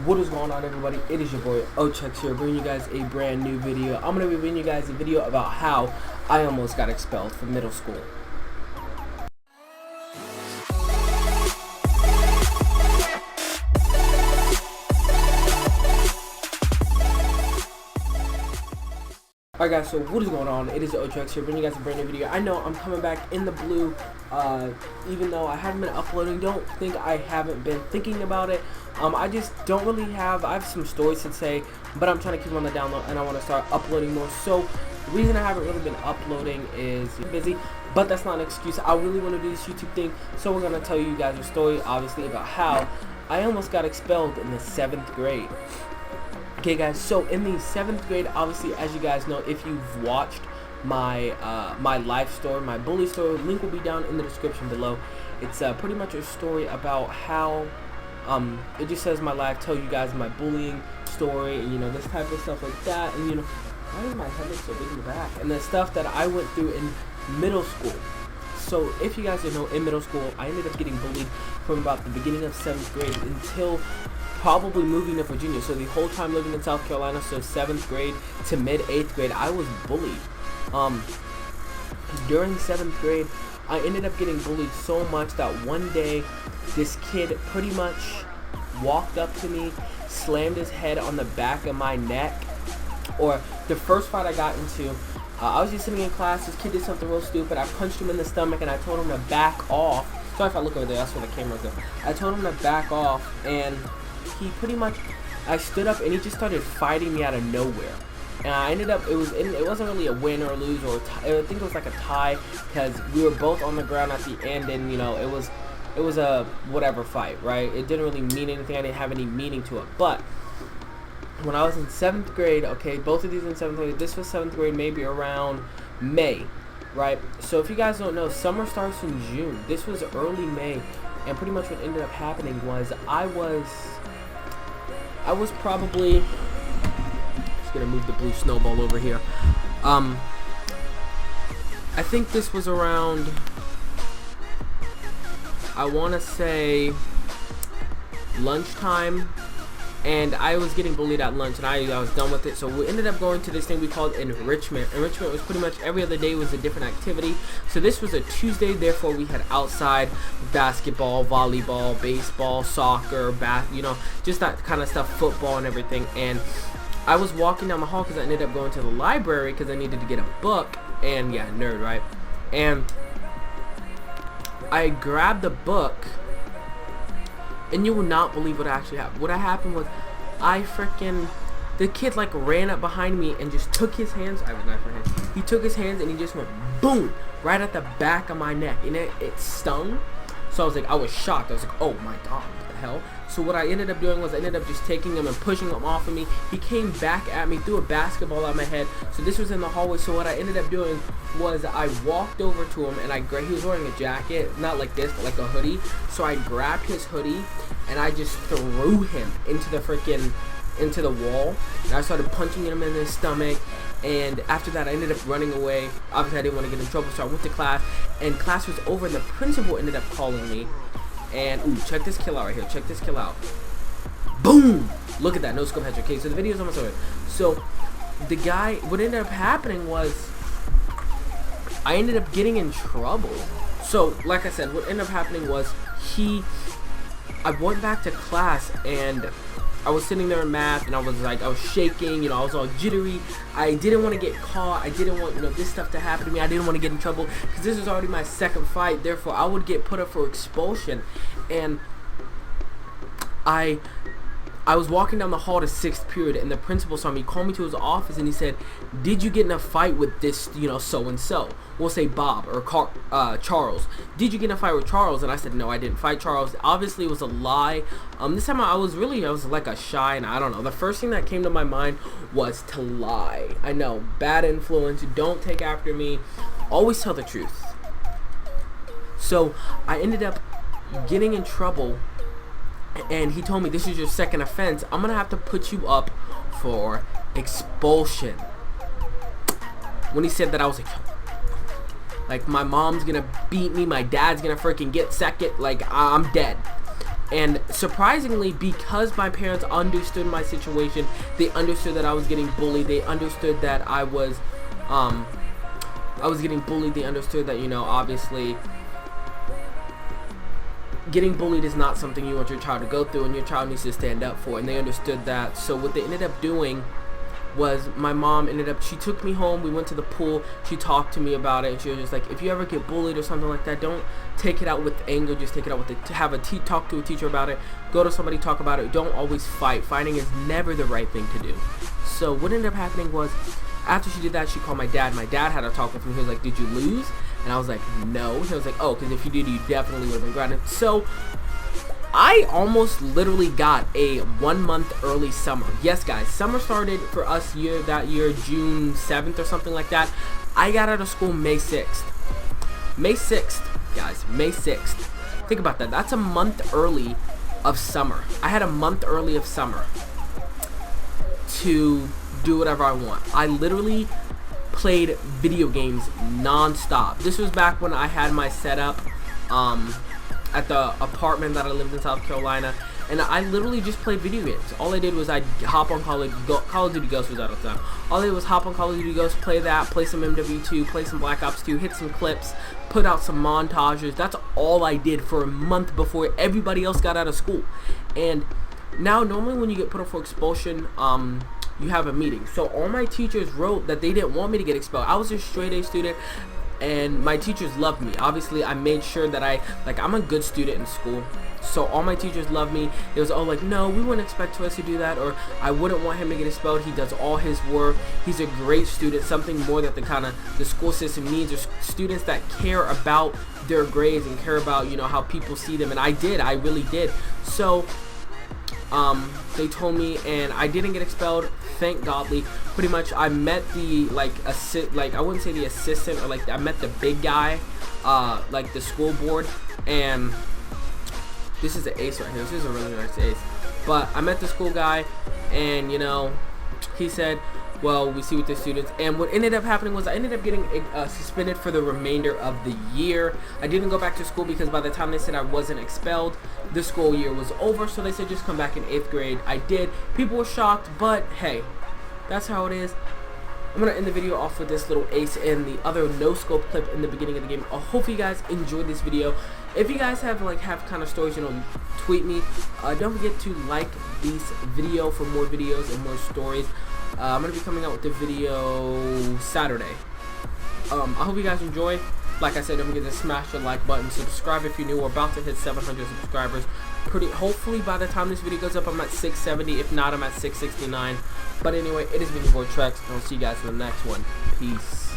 What is going on, everybody? It is your boy Ochex here, bringing you guys a brand new video. I'm going to be bringing you guys a video about how I almost got expelled from middle school. Alright guys, so what is going on? It is Ochex here, bringing you guys a brand new video. I know I'm coming back in the blue, even though I haven't been uploading. Don't think I haven't been thinking about it. I just don't really have, I have some stories to say, but I'm trying to keep them on the download and I want to start uploading more. So the reason I haven't really been uploading is busy, but that's not an excuse. I really want to do this YouTube thing, so we're going to tell you guys a story, obviously, about how I almost got expelled in the 7th grade. Okay guys, so in the 7th grade, obviously, as you guys know, if you've watched my my life story, my bully story, link will be down in the description below. It's pretty much a story about how it just says my life, tell you guys my bullying story, and you know, this type of stuff like that. And you know, why does my head look so big in the back? And the stuff that I went through in middle school. So if you guys don't know, in middle school I ended up getting bullied from about the beginning of 7th grade until probably moving to Virginia. So the whole time living in South Carolina, so 7th grade to mid 8th grade, I was bullied. During 7th grade, I ended up getting bullied so much that one day this kid pretty much walked up to me, slammed his head on the back of my neck. Or the first fight I got into, I was just sitting in class, this kid did something real stupid. I punched him in the stomach and I told him to back off. Sorry if I look over there, that's where the camera's at. I told him to back off, and he pretty much, I stood up and he just started fighting me out of nowhere. And I ended up, it wasn't really a win or a lose, or I think it was like a tie, because we were both on the ground at the end, and you know, it was a whatever fight, right? It didn't really mean anything. I didn't have any meaning to it. But when I was in 7th grade, okay, both of these in 7th grade, this was 7th grade maybe around May, right? So if you guys don't know, summer starts in June. This was early May, and pretty much what ended up happening was I was probably, just gonna move the blue snowball over here. I think this was around, I want to say lunchtime, and I was getting bullied at lunch, and I was done with it. So we ended up going to this thing we called enrichment. Enrichment was pretty much every other day was a different activity. So this was a Tuesday, therefore we had outside basketball, volleyball, baseball, soccer, you know, just that kind of stuff, football and everything. And I was walking down the hall because I ended up going to the library because I needed to get a book. And yeah, nerd, right? And I grabbed the book, and you will not believe what actually happened. What happened was, the kid like ran up behind me and just took his hands. I have a knife in my hand. He took his hands and he just went boom right at the back of my neck, and it stung. So I was shocked. I was like, oh my god, what the hell? So what I ended up doing was I ended up just taking him and pushing him off of me. He came back at me, threw a basketball at my head. So this was in the hallway. So what I ended up doing was I walked over to him, and he was wearing a jacket, not like this, but like a hoodie. So I grabbed his hoodie and I just threw him into the wall, and I started punching him in his stomach. And after that, I ended up running away. Obviously, I didn't want to get in trouble, so I went to class, and class was over, and the principal ended up calling me. And ooh, check this kill out right here. Check this kill out. Boom! Look at that, no scope headshot. Okay, so the video's almost over. So the guy, what ended up happening was I ended up getting in trouble. So like I said, what ended up happening was I went back to class, and I was sitting there in math, and I was shaking, you know, I was all jittery. I didn't want to get caught. I didn't want, you know, this stuff to happen to me. I didn't want to get in trouble because this was already my 2nd fight. Therefore, I would get put up for expulsion. And I was walking down the hall to 6th period, and the principal saw me. He called me to his office, and he said, did you get in a fight with this, you know, so-and-so? We'll say Bob or Charles. Did you get in a fight with Charles? And I said, no, I didn't fight Charles. Obviously, it was a lie. This time I was like a shy, and I don't know. The first thing that came to my mind was to lie. I know, bad influence. Don't take after me. Always tell the truth. So I ended up getting in trouble, and he told me, this is your 2nd offense. I'm gonna have to put you up for expulsion. When he said that, I was like my mom's gonna beat me, my dad's gonna freaking get second, like I'm dead. And surprisingly, because my parents understood my situation, they understood that I was getting bullied, they understood that I was getting bullied, they understood that, you know, obviously getting bullied is not something you want your child to go through, and your child needs to stand up for, and they understood that. So what they ended up doing was, my mom she took me home, we went to the pool, she talked to me about it, and she was just like, if you ever get bullied or something like that, don't take it out with anger, just take it out with talk to a teacher about it, go to somebody, talk about it, don't always fight. Fighting is never the right thing to do. So what ended up happening was, after she did that, she called my dad had a talk with me. He was like, did you lose? And I was like, no. He was like, oh, because if you did, you definitely would have been grounded. So I almost literally got a 1 month early summer. Yes, guys, summer started for us that year, June 7th or something like that. I got out of school May 6th. May 6th, guys, May 6th. Think about that. That's a month early of summer. I had a month early of summer to do whatever I want. I literally played video games non-stop. This was back when I had my setup at the apartment that I lived in, South Carolina, and I literally just played video games. All I did was I'd hop on Call of Duty Ghost was out of time. All I did was hop on Call of Duty Ghost, play that, play some MW2, play some Black Ops 2, hit some clips, put out some montages. That's all I did for a month before everybody else got out of school. And now, normally when you get put up for expulsion, you have a meeting. So all my teachers wrote that they didn't want me to get expelled. I was a straight A student, and my teachers loved me. Obviously, I made sure that I'm a good student in school. So all my teachers loved me. It was all like, no, we wouldn't expect us to do that, or I wouldn't want him to get expelled. He does all his work. He's a great student. Something more that the school system needs are students that care about their grades and care about, you know, how people see them. And I really did. So they told me, and I didn't get expelled, thank godly. Pretty much I met the I wouldn't say the assistant, or I met the big guy, the school board, and this is an ace right here. This is a really nice ace. But I met the school guy, and you know, he said, well, we see with the students. And what ended up happening was I ended up getting suspended for the remainder of the year. I didn't go back to school because by the time they said I wasn't expelled, the school year was over. So they said just come back in 8th grade. I did. People were shocked, but hey, that's how it is. I'm going to end the video off with this little ace and the other no-scope clip in the beginning of the game. I hope you guys enjoyed this video. If you guys have kind of stories, you know, tweet me. Don't forget to like this video for more videos and more stories. I'm going to be coming out with the video Saturday. I hope you guys enjoy. Like I said, don't forget to smash the like button. Subscribe if you're new. We're about to hit 700 subscribers. Hopefully by the time this video goes up, I'm at 670. If not, I'm at 669. But anyway, it has been your boy Trex, and I'll see you guys in the next one. Peace.